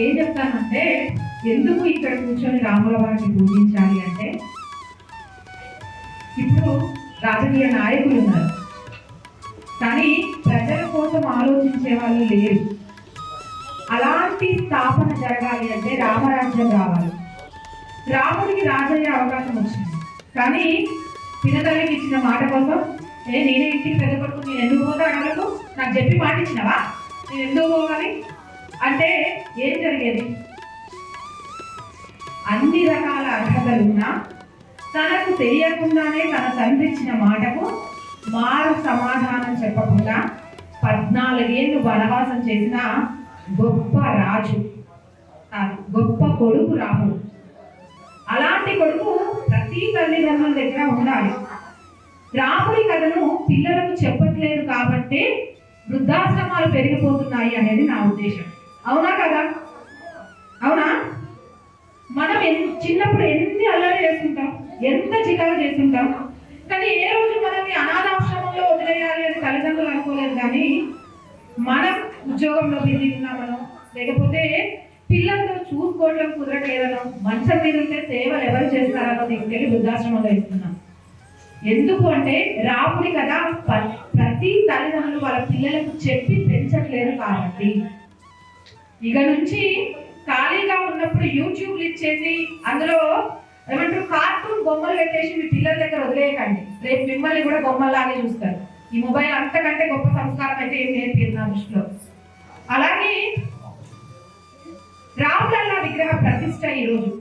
ఏం చెప్తానంటే ఎందుకు ఇక్కడ కూర్చొని రాముల వారిని పూజించాలి అంటే, ఇప్పుడు రాజకీయ నాయకులు ఉన్నారు కానీ ప్రజల కోసం ఆలోచించే వాళ్ళు లేరు. అలాంటి స్థాపన జరగాలి అంటే రామరాజ్యం రావాలి. రాముడికి రాజయ్యే అవకాశం వచ్చింది కానీ పినతల్లికి ఇచ్చిన మాట కోసం నేనే ఇంటికి పెద్ద కొడుకు, నేను ఎందుకు పోతా అడగలకు, నాకు చెప్పి మాట ఇచ్చినవా, నేను ఎందుకు పోవాలి అంటే ఏం జరిగేది? అన్ని రకాల అర్హతలున్నా తనకు తెలియకుండానే తన తండ్రి ఇచ్చిన మాటకు మారు సమాధానం చెప్పకుండా 14 ఏళ్ళు వనవాసం చేసిన గొప్ప రాజు, గొప్ప కొడుకు రాముడు. అలాంటి కొడుకు ప్రతి తల్లిదండ్రుల దగ్గర ఉండాలి. రాముడి కథను పిల్లలకు చెప్పట్లేదు కాబట్టి వృద్ధాశ్రమాలు పెరిగిపోతున్నాయి అనేది నా ఉద్దేశం. అవునా కదా? అవునా? మనం చిన్నప్పుడు ఎన్ని అల్లరి చేస్తుంటాం, ఎంత చికాకు చేస్తుంటాం, కానీ ఏ రోజు మనల్ని అనాథాశ్రమంలో వదిలేయాలి అని తల్లిదండ్రులు అనుకోలేదు. కానీ మనం ఉద్యోగంలో బిజీ ఉన్నామనో, లేకపోతే పిల్లలతో చూసుకోవడం కుదరట్లేదనో, మంచం మీద ఉంటే సేవలు ఎవరు చేస్తారనో తీసుకెళ్ళి వృద్ధాశ్రమంలో ఇస్తున్నాం. ఎందుకు అంటే రాముడి కదా ప్రతి తల్లిదండ్రులు వాళ్ళ పిల్లలకు చెప్పి పెంచట్లేదు కాబట్టి. ఇక నుంచి ఖాళీగా ఉన్నప్పుడు యూట్యూబ్లు ఇచ్చేసి అందులో ఏమంటారు కార్టూన్ బొమ్మలు పెట్టేసి మీ పిల్లల దగ్గర వదిలేయకండి. రేపు మిమ్మల్ని కూడా బొమ్మల్లాగే చూస్తారు. ఈ మొబైల్ అంతకంటే గొప్ప సంస్కారం అయితే ఏం నేర్పింది నా దృష్టిలో. అలాగే రామ్లల్లా విగ్రహ ప్రతిష్ట ఈరోజు.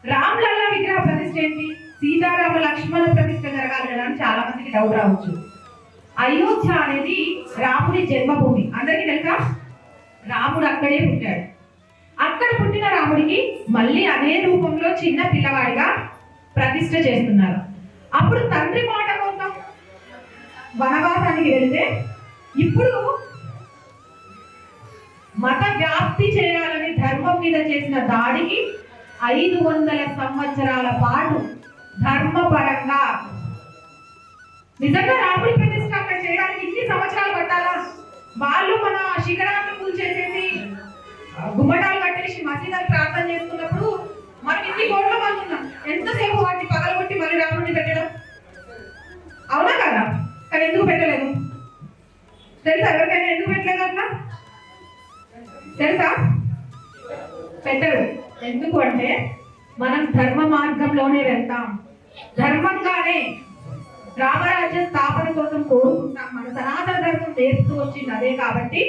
రామ్లల్లా విగ్రహ ప్రతిష్ట ఏంటి? సీతారామ లక్ష్మణ ప్రతిష్ట జరగాలి కదా అని చాలా మందికి డౌట్ రావచ్చు. అయోధ్య అనేది రాముడి జన్మభూమి, అందరికీ తెలుసా? రాముడు అక్కడే పుట్టాడు. అక్కడ పుట్టిన రాముడికి మళ్ళీ అదే రూపంలో చిన్న పిల్లవాడిగా ప్రతిష్ట చేస్తున్నారు. అప్పుడు తండ్రి మాట కోసం వనవాసానికి వెళ్తే ఇప్పుడు మత వ్యాప్తి చేయాలని ధర్మం మీద చేసిన దాడికి 500 సంవత్సరాల పాటు ధర్మపరంగా నిజంగా రాముడి ప్రతిష్ట అక్కడ చేయడానికి ఇన్ని సంవత్సరాలు పట్టాలా? వాళ్ళు మన శిఖరాలను కూల్చేసేసి గుమ్మటాలు కట్టేసి మసీదాలు ప్రార్థన చేస్తున్నప్పుడు మనం ఇన్ని కోట్ల మంది ఉన్నాం. ఎంతసేపు వాటిని పగలగొట్టి మళ్ళీ రాముడిని పెట్టడం? అవునా కదా? కానీ ఎందుకు పెట్టలేదు తెలుసా? ఎవరికైనా ఎందుకు పెట్టలేదు అట్లా తెలుసా? పెట్టరు. ఎందుకు అంటే మనం ధర్మ మార్గంలోనే వెళ్తాం, ధర్మంగానే రామరాజ్య స్థాపన కోసం కోరుకుంటాం. మన సనాతన ధర్మం నేర్పుతూ వచ్చింది అదే. కాబట్టి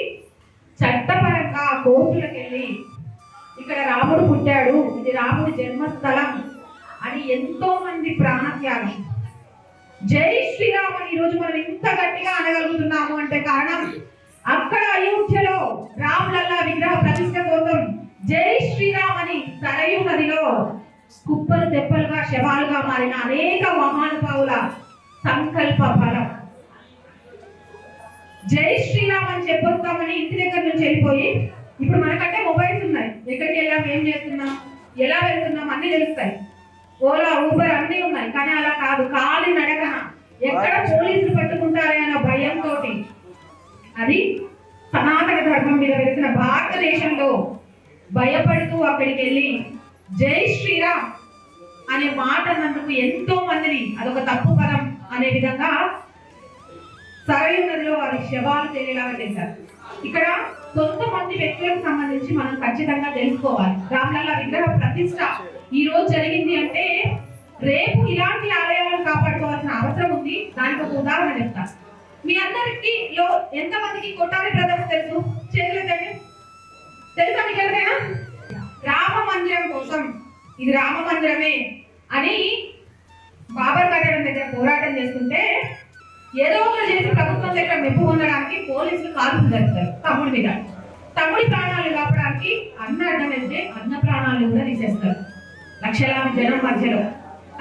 చట్టపరంగా కోర్టులకు వెళ్ళి ఇక్కడ రాముడు పుట్టాడు, ఇది రాముడి జన్మస్థలం అని ఎంతో మంది ప్రాణత్యాగం. జై శ్రీరామ్ అని ఈరోజు మనం ఇంత గట్టిగా అనగలుగుతున్నాము అంటే కారణం అక్కడ అయోధ్యలో రామ్లల్లా విగ్రహ ప్రతిష్ట కోసం జై శ్రీరామ్ అని సరయూ నదిలో కుప్పలు తెప్పలుగా శవాలుగా మారిన అనేక మహానుభావుల సంకల్ప ఫలం. జై శ్రీరామ్ అని చెప్పొస్తామని ఇంటి దగ్గర నుంచి వెళ్ళిపోయి ఇప్పుడు మనకంటే మొబైల్స్ ఉన్నాయి, ఎక్కడికి వెళ్ళాం, ఏం చేస్తున్నాం, ఎలా వెళ్తున్నాం అన్ని తెలుస్తాయి. ఓలా ఊబర్ అన్నీ ఉన్నాయి, కానీ అలా కాదు. కాలి నడకన ఎక్కడ పోలీసులు పట్టుకుంటారే అన్న భయంతో అది సనాతన ధర్మం మీద వెళ్తున్న భారతదేశంలో భయపడుతూ అక్కడికి వెళ్ళి జై శ్రీరామ్ అనే మాట అన్నందుకు ఎంతో మందిని అదొక తప్పు పదం అనే విధంగా సరయూ నదిలో వారి శవాలు తేలేలాగా చేశారు. ఇక్కడ కొంతమంది వ్యక్తులకు సంబంధించి మనం ఖచ్చితంగా తెలుసుకోవాలి. రామలల్ల విగ్రహ ప్రతిష్ట ఈ రోజు జరిగింది అంటే రేపు ఇలాంటి ఆలయాలను కాపాడుకోవాల్సిన అవసరం ఉంది. దానికి ఒక ఉదాహరణ చెప్తాను. మీ అందరికీ ఎంతమందికి కొట్టాలి బ్రదర్స్ తెలుసు? చేతులకండి. తెలుసా మీకు ఎవరైనా? రామ మందిరం కోసం ఇది రామ మందిరమే అని బాబర్ కట్టడం దగ్గర పోరాటం చేస్తుంటే ఏదో ఒకటి చేసి ప్రభుత్వం దగ్గర మెప్పు పొందడానికి పోలీసులు కాల్పులు జరుపుతారు తమ్ముడి మీద. తమ్ముడి ప్రాణాలు కాపడానికి అన్న అడ్డం వెళ్తే అన్న ప్రాణాలు కూడా తీసేస్తారు లక్షలాది జనం మధ్యలో.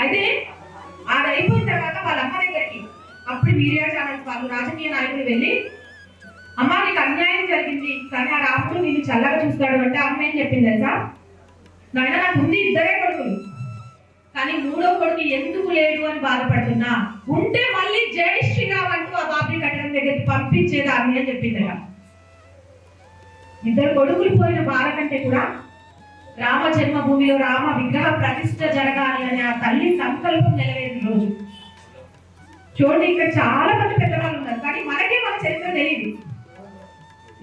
అయితే అది అయిపోయిన తర్వాత వాళ్ళ అమ్మ దగ్గరికి అప్పుడు మీడియా ఛానల్స్ వాళ్ళు రాజకీయ నాయకులు వెళ్ళి అమ్మ నీకు అన్యాయం జరిగింది కానీ ఆ రాముడు నిన్ను చల్లగా చూస్తాడు అంటే అమ్మ ఏం చెప్పింది తెలుసా? నాయన నాకు ఉంది ఇద్దరే కొడుకులు కానీ మూడో కొడుకు ఎందుకు లేడు అని బాధపడుతున్నా, ఉంటే మళ్ళీ జై శ్రీరామ్ అంటూ ఆ బాబ్రీ కట్టడం దగ్గరికి పంపించేదాన్ని అని చెప్పింది. ఇద్దరు కొడుకులు పోయిన బాధ కంటే కూడా రామ జన్మభూమిలో రామ విగ్రహ ప్రతిష్ఠ జరగాలి అనే ఆ తల్లి సంకల్పం నెరవేరిన రోజు. చూడండి, ఇక్కడ చాలా మంది పెద్దవాళ్ళు ఉన్నారు కానీ మనకే మన చరిత్ర తెలియదు.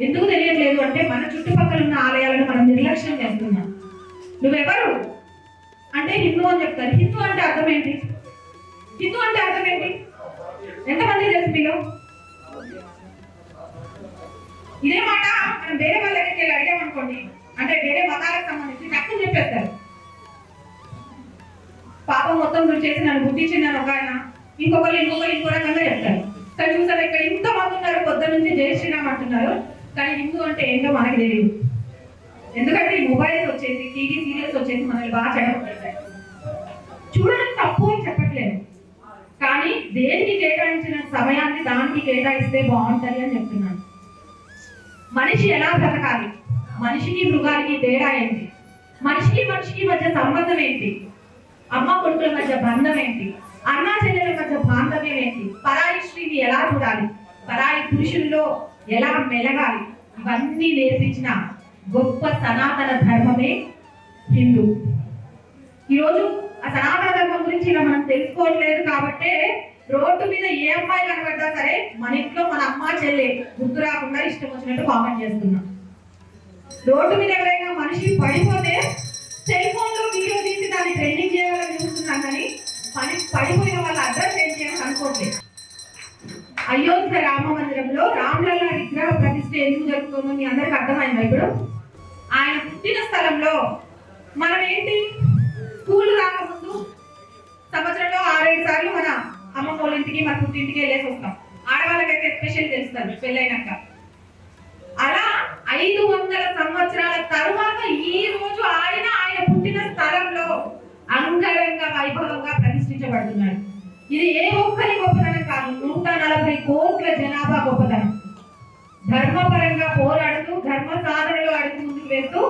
ఎందుకు తెలియట్లేదు అంటే మన చుట్టుపక్కల ఉన్న ఆలయాలను మనం నిర్లక్ష్యం చేస్తున్నాం. నువ్వెవరు అంటే హిందూ అని చెప్తారు. హిందూ అంటే అర్థం ఏంటి? హిందూ అంటే అర్థం ఏంటి? ఎంతమంది తెలుసు మీలో? ఇదే మాట మనం వేరే వాళ్ళ దగ్గరికి వెళ్ళి అడిగామనుకోండి, అంటే వేరే మతాలకు సంబంధించి తక్కువ చెప్పేస్తారు. పాపం మొత్తం నువ్వు చేసి నన్ను గుర్తించిందని ఒక ఆయన, ఇంకొకరు ఇంకో రకంగా చెప్తారు. కానీ చూసారు ఇక్కడ ఇంతమంది ఉన్నారు, పొద్దు నుంచి జై శ్రీరామ్ అంటున్నారు, కానీ హిందూ అంటే ఏంటో మనకి తెలియదు. ఎందుకంటే ఈ మొబైల్స్ వచ్చేసి టీవీ సీరియల్స్ వచ్చేసి మనల్ని బాగా చెడగొట్టేశారు. చూడడం తప్పు అని చెప్పట్లేదు, కానీ దేనికి కేటాయించిన సమయాన్ని దానికి కేటాయిస్తే బాగుంటుంది అని చెప్తున్నాను. మనిషి ఎలా బ్రతకాలి, మనిషికి మృగానికి తేడా ఏంటి, మనిషికి మధ్య సంబంధం ఏంటి, అమ్మ కొడుకుల మధ్య బంధం ఏంటి, అన్నా చెల్లెల మధ్య బాంధవ్యం ఏంటి, పరాయి స్త్రీని ఎలా చూడాలి, పరాయి పురుషుల్లో ఎలా మెలగాలి, ఇవన్నీ నేర్పించిన గొప్ప సనాతన ధర్మమే హిందూ. ఈరోజు ఆ సనాతన ధర్మం గురించి ఇలా మనం తెలుసుకోవట్లేదు కాబట్టే రోడ్డు మీద ఏ అమ్మాయి కనబడ్డా సరే మన ఇంట్లో మన అమ్మ చెల్లె గుర్తు రాకుండా ఇష్టం వచ్చినట్టు కామెంట్ చేస్తున్నాం. రోడ్డు మీద ఎవరైనా మనిషి పడిపోతే సెల్ ఫోన్ లో వీడియో తీసి దాన్ని ట్రెండింగ్ చేయాలని చూస్తున్నాం, కానీ పడిపోయిన వాళ్ళ అడ్రస్ ఏం చేయాలని అనుకోవట్లేదు. అయోధ్య రామ మందిరంలో రామలల్ల విగ్రహ ప్రతిష్ఠ ఎందుకు జరుగుతుందో మీ అందరికి అర్థమైందా? ఇప్పుడు ఆయన పుట్టిన స్థలంలో మనం ఏంటి, స్కూల్ రాకముందు సంవత్సరంలో 6-7 సార్లు మన అమ్మమ్మ వాళ్ళ ఇంటికి మన పుట్టింటికి వెళ్ళేసి వస్తాం. ఆడవాళ్ళకైతే ఎస్పెషల్ తెలుస్తారు పెళ్ళైనాక. అలా 500 సంవత్సరాల తరువాత ఈ రోజు ఆయన పుట్టిన స్థలంలో అంగరంగ వైభవంగా ప్రతిష్ఠించబడుతున్నాడు. ఇది ఏ ఒక్కరి గొప్పతనం కాదు, 140 కోట్ల జనాభా గొప్పతనం. ధర్మపరంగా పోరాడుతూ ధర్మ సాధనలో అడుగు ముందుకు వేస్తూ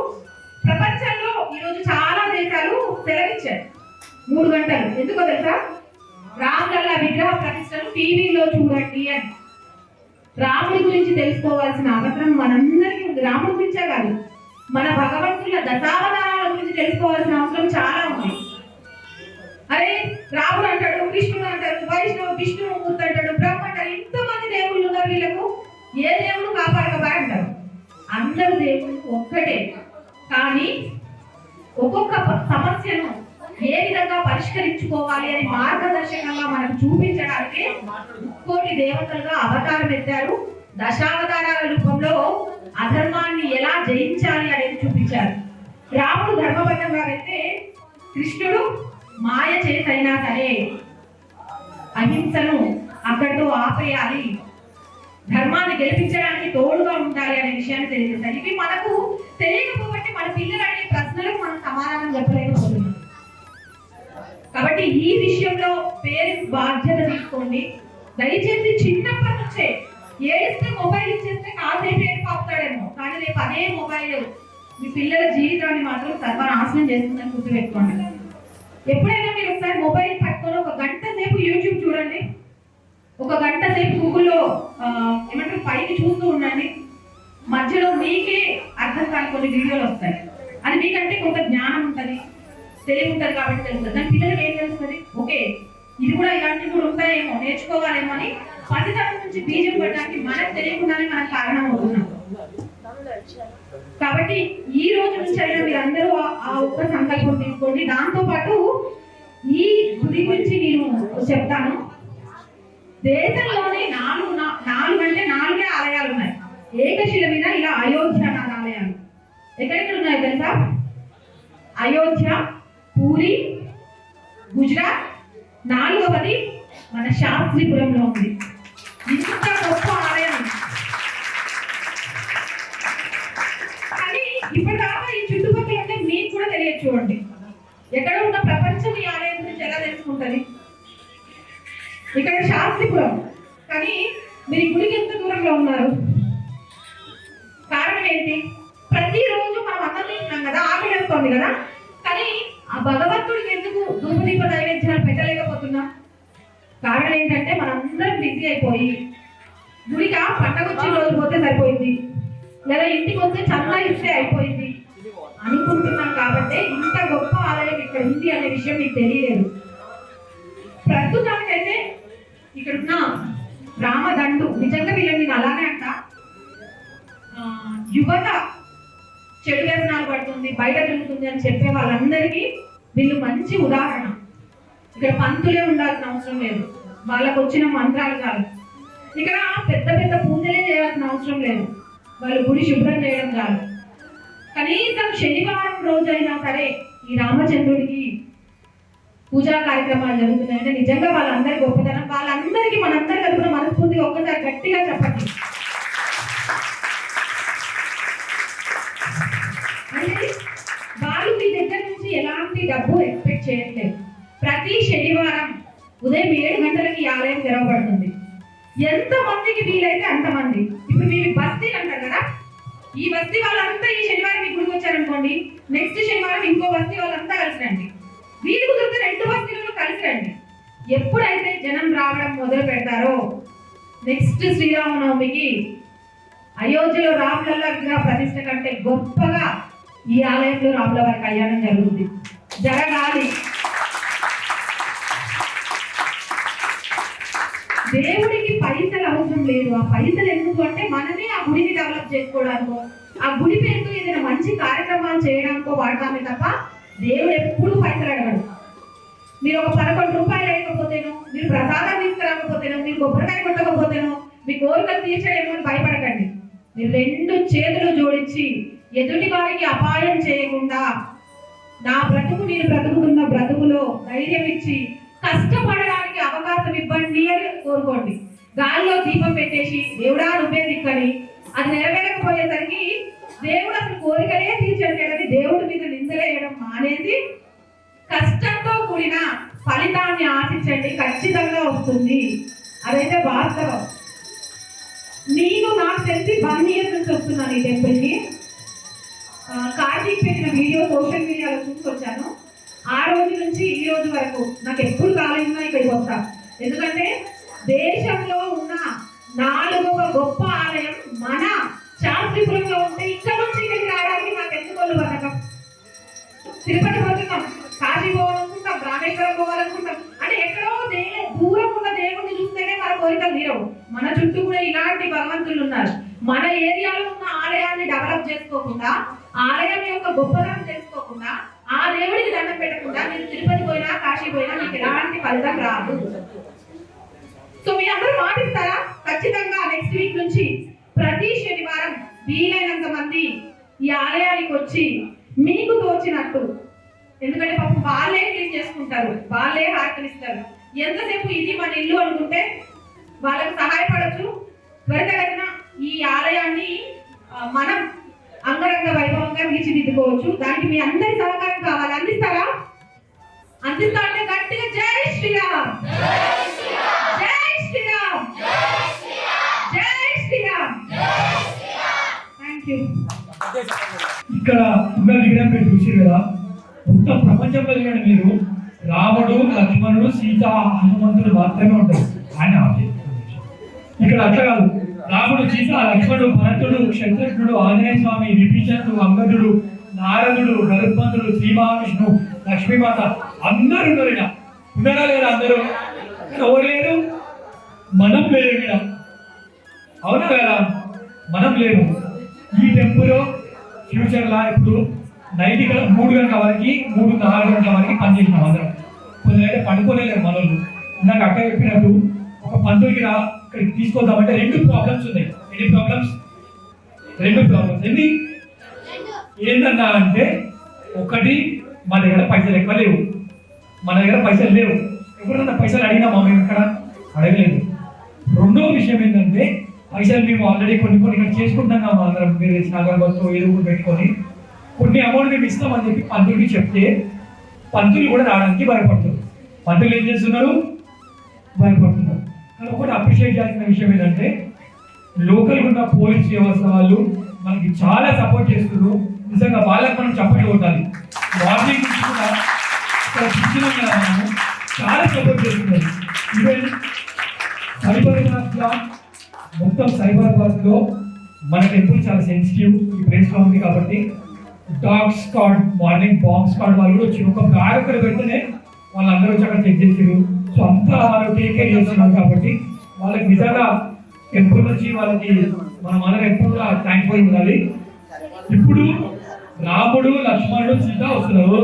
ప్రపంచంలో ఈరోజు చాలా దేశాలు సెలవిచ్చారు 3 గంటలు. ఎందుకో తెలుసా? రామలల్ల విగ్రహ ప్రతిష్టను టీవీలో చూడండి అని. రాముడి గురించి తెలుసుకోవాల్సిన అవసరం మనందరికీ ఉంది. రాముడి గురించే కాదు, మన భగవంతుల దశావతారాల గురించి తెలుసుకోవాల్సిన అవసరం చాలా ఉంది. అరే రాముడు అంటాడు, కృష్ణుడు అంటారు, విష్ణుమూర్తి అంటాడు, బ్రహ్మ అంటారు, ఇంతమంది దేవుళ్ళు ఉన్నారు, వీళ్ళకు ఏ దేవుడు కాపాడకబా అంటారు. అందరు దేవుళ్ళు ఒక్కటే, కానీ ఒక్కొక్క సమస్యను ఏ విధంగా పరిష్కరించుకోవాలి అని మార్గదర్శకంగా మనకు చూపించడానికి 1,000,000 దేవతలుగా అవతారం ఎత్తారు. దశావతారాల రూపంలో అధర్మాన్ని ఎలా జయించాలి అనేది చూపించారు. రాముడు ధర్మబద్ధంగా అయితే కృష్ణుడు మాయ చేసైనా సరే అహింసను అక్కడితో ఆపేయాలి, ధర్మాన్ని గెలిపించడానికి తోడుగా ఉండాలి అనే విషయాన్ని తెలియజేశారు. ఇవి మనకు తెలియకపోబట్టి మన పిల్లలు అడిగే ప్రశ్నలకు మనం సమాధానం చెప్పలేకపోతున్నాం. కాబట్టి ఈ విషయంలో పేరెంట్స్ బాధ్యత తీసుకోండి. దయచేసి చిన్నప్పటి నుంచే ఏడిస్తే మొబైల్ ఇచ్చేస్తే కాసేపు ఏడిపోతాడేమో, కానీ రేపు అదే మొబైల్ మీ పిల్లల జీవితాన్ని మాత్రం సర్వనాశనం చేస్తుందని గుర్తుపెట్టుకోండి. ఎప్పుడైనా మీరు ఒకసారి మొబైల్ పట్టుకొని ఒక గంట సేపు యూట్యూబ్ చూడండి, ఒక గంట సేపు గూగుల్లో ఏమంటారు పైకి చూస్తూ ఉండండి. మధ్యలో మీకే అర్థం కాని కొన్ని వీడియోలు వస్తాయి. అది మీకంటే కొంత జ్ఞానం ఉంటుంది, తెలివి ఉంటుంది కాబట్టి తెలుస్తుంది. దాని పిల్లలకి ఏం తెలుస్తుంది? ఓకే, ఇది కూడా ఇలాంటివి కూడా ఉంటాయేమో, నేర్చుకోవాలేమో అని పసితనం నుంచి బీజం పడడానికి మనకు తెలియకుండానే మనకు కారణం అవుతున్నాం. కాబట్టి ఈ రోజు నుంచి అయినా మీరందరూ ఆ ఒక్క సంకల్పం తీసుకోండి. దాంతో పాటు ఈ గుడి గురించి నేను చెప్తాను. దేశంలోనే నాలుగే ఆలయాలు ఉన్నాయి. ఏకశిల మీద ఇలా అయోధ్య ఆలయాలు ఎక్కడెక్కడ ఉన్నాయి తెలుసా? అయోధ్య, పూరి, గుజరాత్, 4వది మన శాస్త్రిపురంలో ఉంది. ఇంత గొప్ప ఆలయం. కానీ ఇప్పటిదాకా ఈ చుట్టుపక్కల అంటే మీకు కూడా తెలియదు. చూడండి, ఎక్కడ ఉన్న ప్రపంచం ఈ ఆలయం గురించి ఎలా తెలుసుకుంటుంది? ఇక్కడ శాస్త్రిపురం. కానీ మీరు గుడికి ఎంత దూరంలో ఉన్నారు? కారణం ఏంటి? ప్రతిరోజు మనం అన్నం తింటున్నాం కదా, ఆకలి వేస్తుంది కదా, కానీ ఆ భగవంతుడికి ఎందుకు ధూపదీప నైవేద్యాలు పెట్టలేకపోతున్నాం? కారణం ఏంటంటే మనందరం బిజీ అయిపోయి గుడికి పండగ వచ్చి రోజు పోతే సరిపోయింది, లేదా ఇంటికి వస్తే చందా ఇస్తే అయిపోయింది అనుకుంటున్నాం. కాబట్టి ఇంత గొప్ప ఆలయం ఇక్కడ ఉంది అనే విషయం మీకు తెలియలేదు. ప్రస్తుతానికైతే ఇక్కడున్న రామదండు నిజంగా వీళ్ళని అలానే అంట. యువత చెడు వ్యసనాలు పడుతుంది, బయట తిరుగుతుంది అని చెప్పే వాళ్ళందరికీ వీళ్ళు మంచి ఉదాహరణ. ఇక్కడ పంతులే ఉండాల్సిన అవసరం లేదు, వాళ్ళకు వచ్చిన మంత్రాలు చాలు. ఇక్కడ పెద్ద పెద్ద పూజలే చేయాల్సిన అవసరం లేదు, వాళ్ళు గుడి శుభ్రం చేయడం చాలు. కనీసం శనివారం రోజైనా సరే ఈ రామచంద్రుడికి పూజా కార్యక్రమాలు జరుగుతున్నాయంటే నిజంగా వాళ్ళందరి గొప్పతనం. వాళ్ళందరికీ మనందరి తరపున మనస్ఫూర్తిగా ఒక్కసారి గట్టిగా చెప్పండి. అంటే వాళ్ళు మీ దగ్గర నుంచి ఎలాంటి డబ్బు ఎక్స్పెక్ట్ చేయట్లేదు. ప్రతి శనివారం ఉదయం 7 గంటలకి ఈ ఆలయం తెరవబడుతుంది. ఎంత మందికి వీలైతే అంతమంది. ఇప్పుడు మీరు బస్తీలు అంటారు కదా, ఈ బస్తీ వాళ్ళంతా ఈ శనివారం మీ గుడికి వచ్చారనుకోండి, నెక్స్ట్ శనివారం ఇంకో బస్తీ వాళ్ళంతా కలిసి రండి. వీళ్ళు కుదిరితే 2 బస్తీలను కలిసి రండి. ఎప్పుడైతే జనం రావడం మొదలు పెడతారో నెక్స్ట్ శ్రీరామనవమికి అయోధ్యలో రాములల్ల విగ్రహ ప్రతిష్ఠ కంటే గొప్పగా ఈ ఆలయంలో రాముల వారి కళ్యాణం జరుగుతుంది. జరగాలి. దేవుడికి పైసలు అవసరం లేదు. ఆ పైసలు ఎందుకు అంటే మనమే ఆ గుడిని డెవలప్ చేసుకోవడానికో, ఆ గుడి పేరుతో ఏదైనా మంచి కార్యక్రమాలు చేయడానికో వాడతామే తప్ప దేవుడు ఎప్పుడు పైసలు అడగడు. మీరు ఒక 11 రూపాయలు వేయకపోతేనో, మీరు ప్రసాదం తీసుకురాకపోతేనో, మీరు కొబ్బరికాయ కొట్టకపోతేనో మీ కోరికలు తీర్చడేమో అని భయపడకండి. మీరు 2 చేతులు జోడించి ఎదుటి వారికి అపాయం చేయకుండా నా బ్రతుకు నేను బ్రతుకుతున్న బ్రతుకులో ధైర్యం ఇచ్చి కష్టపడడానికి అవకాశం ఇవ్వండి అని కోరుకోండి. గాల్లో దీపం పెట్టేసి దేవుడా నువ్వే దిక్కని అది నెరవేరకపోయేసరికి దేవుడు అసలు కోరికలే తీర్చలేడని దేవుడి మీద నిందలేయడం మానేసి కష్టంతో కూడిన ఫలితాన్ని ఆశించండి, ఖచ్చితంగా వస్తుంది. అదైతే వాస్తవం. నేను నాకు తెలిసి 1 year నుంచి వస్తున్నాను ఈ టెంపుల్కి. కార్తీక్ పెట్టిన వీడియో సోషల్ మీడియాలో చూసుకొచ్చాను. ఆ రోజు నుంచి ఈ రోజు వరకు నాకు ఎప్పుడు కాలేజీలో ఇక్కడికి వస్తా. ఎందుకంటే దేశంలో ఉన్న 4వ గొప్ప ఆలయం మన శాస్త్రిపురంలో ఉంటే ఇక్కడ నుంచి ఇక్కడికి రావడానికి నాకు ఎందుకోళ్ళు పథకం. తిరుపతి పోతున్నాం, కాశీ పోవాలనుకుంటాం, రామేశ్వరం పోవాలనుకుంటాం. అంటే ఎక్కడో దూరం ఉన్న దేవుడిని చూస్తేనే మన కోరికలు తీరవు. మన చుట్టూ కూడా ఇలాంటి భగవంతులు ఉన్నారు. మన ఏరియాలో ఉన్న ఆలయాన్ని డెవలప్ చేసుకోకుండా, ఆలయం యొక్క గొప్పదనం చేసుకోకుండా, ఆ దేవుడికి దండం పెట్టకుండా మీరు తిరుపతి పోయినా కాశీ పోయినా మీకు ఎలాంటి ఫలితం రాదు. సో మీ అందరూ మాటిస్తారా? ఖచ్చితంగా నెక్స్ట్ వీక్ నుంచి ప్రతి శనివారం వీలైనంత మంది ఈ ఆలయానికి వచ్చి మీకు తోచినట్టు, ఎందుకంటే పాపం వాళ్ళే క్లీన్ చేసుకుంటారు, వాళ్ళే హారతనిస్తారు. ఎంతసేపు ఇది మన ఇల్లు అనుకుంటే వాళ్ళకి సహాయపడచ్చు. త్వరితగతిన ఈ ఆలయాన్ని మనం అంగరంగ వైభవంగా తీర్చిదిద్దుకోవచ్చు. దానికి మీ అందరి సహకారం కావాలి. అందిస్తారా? అందిస్తా అంటే గట్టిగా జై శ్రీరామ్, జై శ్రీరామ్, జై శ్రీరామ్. Thank you. ఇక్కడ విగ్రహం పెట్టి చూసారు కదా, మొత్తం ప్రపంచంలో మీరు రాముడు లక్ష్మణుడు సీత హనుమంతుడు మాత్రమే ఉంటారు. ఆయన ఇక్కడ అట్లా కాదు. రాముడు సీత లక్ష్మణుడు భరతుడు శత్రుఘ్నుడు ఆంజనేయ స్వామి విభీషణుడు అంగదుడు నారదుడు గరుత్మంతుడు శ్రీ మహావిష్ణు లక్ష్మీమాత అందరూ ఉన్నారు. ఇక్కడ ఉన్నారా లేదా? అందరూ. ఎవరు లేరు? మనం లేరు ఇక్కడ. అవునా కదా? మనం లేము. ఈ టెంపుల్ ఫ్యూచర్లో ఇప్పుడు నైట్ ఇక్కడ 3 గంటల వరకు 3-4 గంటల వరకు పనిచేసినాం అందరం. కొందరైతే పడుకోలేరు మనోళ్ళు. నాకు అక్క చెప్పినట్టు ఒక పంతులకి ఇక్కడికి తీసుకొద్దామంటే 2 ప్రాబ్లమ్స్ ఉన్నాయి. ఎన్ని ప్రాబ్లమ్స్? 2 ప్రాబ్లమ్స్. ఎన్ని? ఏంటన్నా అంటే, ఒకటి మన దగ్గర పైసలు ఎక్కువ లేవు. మన దగ్గర పైసలు లేవు. ఎవరన్నా పైసలు అడిగినామా మేము ఇక్కడ? అడగలేదు. రెండో విషయం ఏంటంటే, పైసలు మేము ఆల్రెడీ కొన్ని ఇక్కడ చేసుకుంటున్నాము అందరం. మీరు సాగర్బస్తో ఏదో పెట్టుకొని కొన్ని అమౌంట్ మేము ఇస్తామని చెప్పి పంతులకి చెప్తే పంతులు కూడా రావడానికి భయపడుతున్నారు. పంతులు ఏం చేస్తున్నారు? భయపడుతున్నారు. కానీ ఒకటి అప్రిషియేట్ చేయాల్సిన విషయం ఏంటంటే, లోకల్గా ఉన్న పోలీస్ వ్యవస్థ వాళ్ళు మనకి చాలా సపోర్ట్ చేస్తున్నారు. నిజంగా వాళ్ళకి మనం సపోర్ట్ కొట్టాలి. మార్నింగ్ నుంచి కూడా ఇక్కడ చూస్తున్నాం మనం చాలా సపోర్ట్ చేస్తున్నారు. ఈవెన్ సైబరాబాద్లో మొత్తం సైబరాబాద్లో మన టెంపుల్ చాలా సెన్సిటివ్ ఈ ప్లేస్లో ఉంది కాబట్టి dog squad morning bomb squad వాళ్ళు కూడా వచ్చి ఒక బ్యాగ్ అక్కడ పెడితేనే వాళ్ళందరూ వచ్చి అక్కడ చెక్ చేసారు. సో అంతా వాళ్ళు టేక్ కేర్ చేస్తున్నారు కాబట్టి వాళ్ళకి నిజంగా టెంపుల్ నుంచి వాళ్ళకి మనం అందరం ఎప్పుడు కూడా థ్యాంక్ఫుల్ ఉండాలి. ఇప్పుడు రాముడు లక్ష్మణుడు సీత వస్తున్నారు.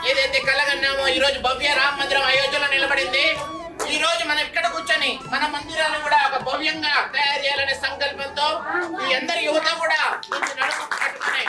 ఏదైతే కలగన్నామో ఈ రోజు భవ్య రామ మందిరం అయోధ్యలో నిలబడింది. ఈ రోజు మనం ఇక్కడ కూర్చొని మన మందిరాన్ని కూడా ఒక భవ్యంగా తయారు చేయాలనే సంకల్పంతో ఈ అందరి యువత కూడా నడుచుకుంటున్నాయి.